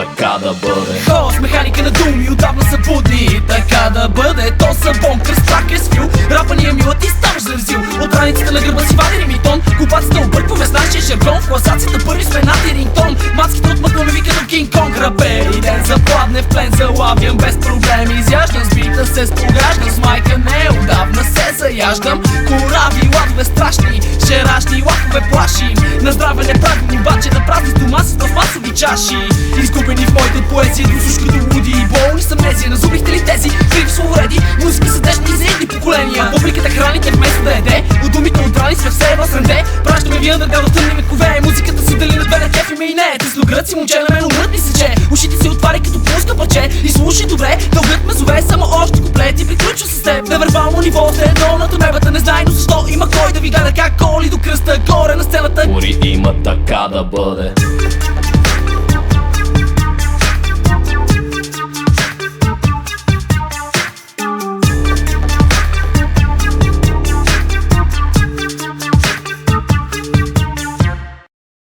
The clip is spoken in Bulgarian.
така да бъде. Хора с механика на думи отдавна са будни. Така да бъде, то са бомб, кръстрак е свил. Рапа ни е мила, ти ставаш зарезил. От раницата на гърба си вади римитон. Купаците объркваме с нашия жаргон. В класацията първи сме над рингтон. Мацките отмъкваме ви като Кинг Конг. Рапери ден запладне в плен, залавям без проблем. Изяждам с бита, се спогаждам с майка не отдавна се заяждам. Корави, ладове страшни, шерашни, лакове плаши. На здраве не правим, обаче да празни с дома си в масови чаши. Изгубени в моите поезия, до суш като луди и болни с амнезия. Назубихте ли тези криви словореди? Музики са днешни за едни поколения. Публиката храните вместо да еде. От думите отрани сме все едно сренде. Пращаме ви андърграунд в тъмни векове. Музиката се дели на две, на кеф и ме и не. Тесногръци, момче на мен умрът ми сече. Ушите си отваря като пуска парче. И слушай добре, дългът ме зове, само още куплет и приключва с теб. На вербално ниво сте едно над небата, не знай, но защо има кой да ви гледа как коли до кръста горе на сцената. Ори има така да бъде.